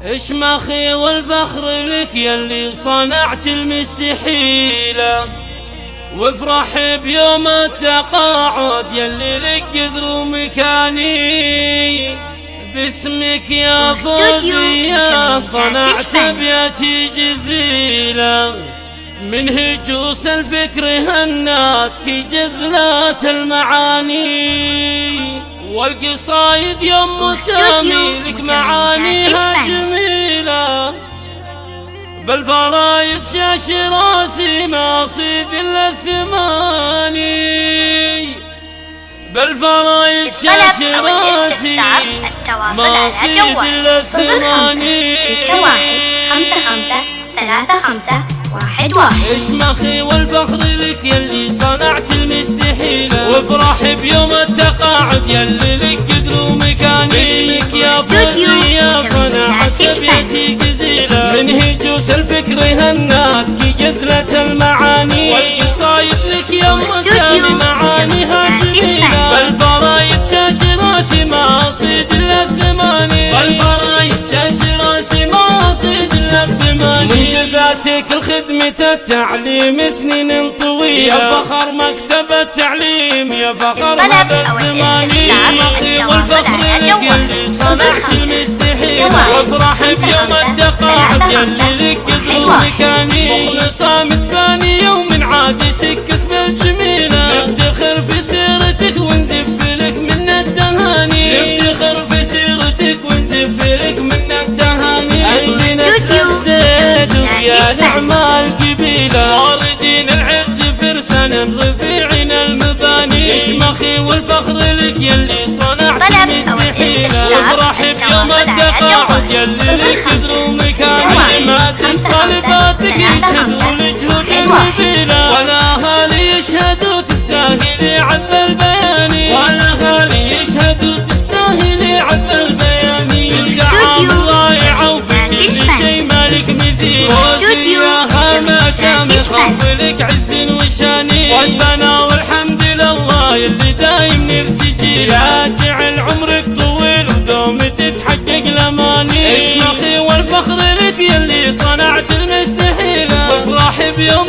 اشمخي والفخر لك يلي صنعت المستحيلة، وافرح بيوم التقاعد يلي لك قدر ومكاني. باسمك يا فوزي يا صنعت بيتي جزيلة، من هجوس الفكر هناتك جزلات المعاني. والقصايد يم سامي لك معانيها جميلة، بالفرايد شاش راسي ما صيد الا الثماني. بالفرايد شاش راسي ما صيد الا الثماني. 55 اشمخي والفخر لك يلي صنعت المستحيلة، وافرح بيوم التقاعد يلي لك قدر ومكاني. باسمك يا فوزي يا صنعت بيتي جزيلة، من هجوس الفكر هناتك جزلة المعاني. والقصايد لك يا مسامي معانيها جميلة، بالفرايد شاش راسي ما صيد الا الثماني. بالفرايد شاش راسي ما صيد الا الثماني. منجزاتك الخدمة التعليم سنين طويلة، يا فخر مكتب التعليم يا فخر هذا الزمان. اشمخي والفخر لك يلي صنعت المستحيلة، وافرح بيوم التقاعد يلي لك قدر ومكاني. مخلصة متفانية ومن عادتك كسب الجميلة، نفتخر في سيرتك ونزف لك من التهاني. نفتخر في سيرتك ونزف لك من التهاني. انت نسل الزيد ويا نعم القبيلة، واردين العز فرسانا رفيعين المباني. اشمخي والفخر لك يلي صنعت المستحيلة، وافرح بيوم التقاعد يلي لك قدر ومكاني. ما تنسى لفاتك يشهدوا لك جهود النبيلة، والاهالي يشهدوا تستاهلي عذب البياني. والاهالي يشهدوا تستاهلي عذب البياني. الدعاء الله يعوفك كل شيء مالك مثيل. وزياها ما شامخة ولك عز وشاني. والثناء والحمد لله يلي دايم نرتجي، لا جعل عمرك طويل ودوم تتحقق الاماني. اشمخي والفخر لك يلي صنعت المستحيلة، وافرح بيوم